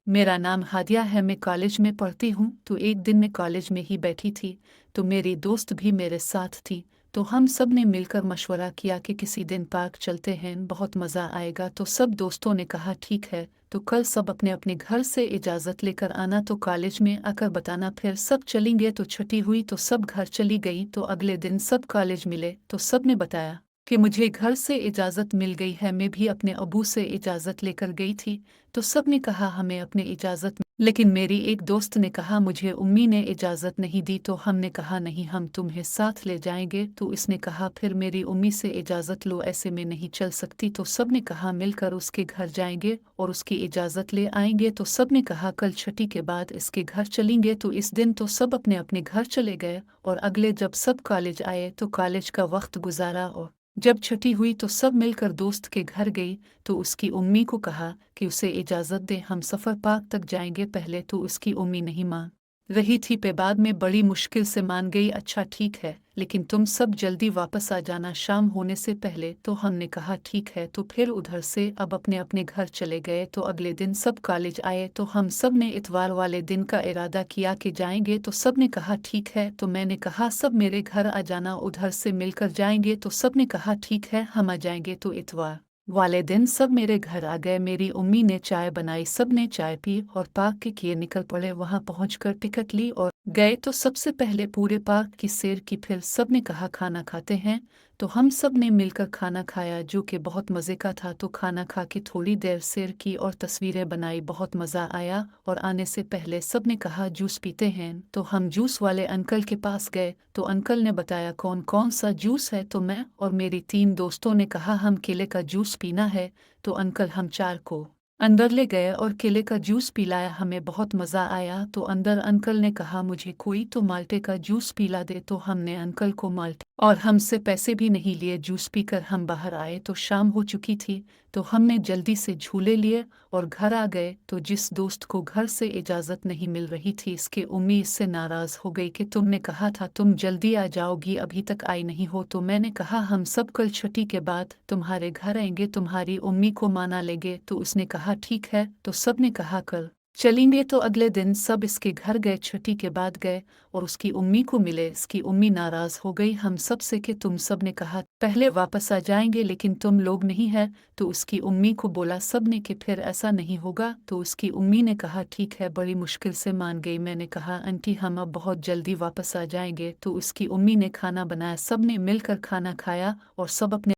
मेरा नाम हादिया है, मैं कॉलेज में पढ़ती हूँ। तो एक दिन मैं कॉलेज में ही बैठी थी, तो मेरी दोस्त भी मेरे साथ थी। तो हम सब ने मिलकर मशवरा किया कि किसी दिन पार्क चलते हैं, बहुत मज़ा आएगा। तो सब दोस्तों ने कहा ठीक है, तो कल सब अपने अपने घर से इजाज़त लेकर आना, तो कॉलेज में आकर बताना। फिर सब चलेंगे। तो छुट्टी हुई तो सब घर चली गई। तो अगले दिन सब कॉलेज मिले तो सब ने बताया कि मुझे घर से इजाज़त मिल गई है। मैं भी अपने अबू से इजाज़त लेकर गई थी। तो सब ने कहा हमें अपनी इजाज़त, लेकिन मेरी एक दोस्त ने कहा मुझे उम्मी ने इजाज़त नहीं दी। तो हमने कहा नहीं, हम तुम्हें साथ ले जाएंगे। तो इसने कहा फिर मेरी उम्मी से इजाज़त लो, ऐसे में नहीं चल सकती। तो सब ने कहा मिलकर उसके घर जाएंगे और उसकी इजाज़त ले आएंगे। तो सब ने कहा कल छुट्टी के बाद इसके घर चलेंगे। तो इस दिन तो सब अपने अपने घर चले गए और अगले जब सब कॉलेज आए तो कॉलेज का वक्त गुजारा। और जब छुट्टी हुई तो सब मिलकर दोस्त के घर गई। तो उसकी उम्मी को कहा कि उसे इजाज़त दे, हम सफ़र पार्क तक जाएंगे। पहले तो उसकी उम्मी नहीं मान रही थी, पे बाद में बड़ी मुश्किल से मान गई। अच्छा ठीक है, लेकिन तुम सब जल्दी वापस आ जाना शाम होने से पहले। तो हमने कहा ठीक है। तो फिर उधर से अब अपने अपने घर चले गए। तो अगले दिन सब कॉलेज आए तो हम सब ने इतवार वाले दिन का इरादा किया कि जाएंगे। तो सब ने कहा ठीक है। तो मैंने कहा सब मेरे घर आ जाना, उधर से मिलकर जाएंगे। तो सब ने कहा ठीक है, हम आ जाएंगे। तो इतवार वाले दिन सब मेरे घर आ गए। मेरी उम्मी ने चाय बनाई, सब ने चाय पी और पार्क के किए निकल पड़े। वहां पहुंचकर टिकट ली और गए। तो सबसे पहले पूरे पार्क की सैर की। फिर सब ने कहा खाना खाते हैं। तो हम सब ने मिलकर खाना खाया जो कि बहुत मज़े का था। तो खाना खा के थोड़ी देर सैर की और तस्वीरें बनाई, बहुत मज़ा आया। और आने से पहले सब ने कहा जूस पीते हैं। तो हम जूस वाले अंकल के पास गए। तो अंकल ने बताया कौन कौन सा जूस है। तो मैं और मेरी 3 दोस्तों ने कहा हम केले का जूस पीना है। तो अंकल हम 4 को अंदर ले गए और केले का जूस पिलाया, हमें बहुत मज़ा आया। तो अंदर अंकल ने कहा मुझे कोई तो माल्टे का जूस पिला दे। तो हमने अंकल को माल्टे और हमसे पैसे भी नहीं लिए। जूस पीकर हम बाहर आए तो शाम हो चुकी थी। तो हमने जल्दी से झूले लिए और घर आ गए। तो जिस दोस्त को घर से इजाज़त नहीं मिल रही थी, इसकी उम्मी इससे नाराज़ हो गई कि तुमने कहा था तुम जल्दी आ जाओगी, अभी तक आई नहीं हो। तो मैंने कहा हम सब कल छुट्टी के बाद तुम्हारे घर आएंगे, तुम्हारी उम्मी को माना लेंगे। तो उसने कहा ठीक है। तो सब ने कहा कल चलेंगे। तो अगले दिन सब इसके घर गए, छुट्टी के बाद गए और उसकी उम्मी को मिले। इसकी उम्मी नाराज़ हो गई हम सब से कि तुम सब ने कहा पहले वापस आ जाएंगे लेकिन तुम लोग नहीं है। तो उसकी उम्मी को बोला सब ने कि फिर ऐसा नहीं होगा। तो उसकी उम्मी ने कहा ठीक है, बड़ी मुश्किल से मान गई। मैंने कहा आंटी हम अब बहुत जल्दी वापस आ जाएंगे। तो उसकी उम्मी ने खाना बनाया, सब ने मिलकर खाना खाया और सब अपने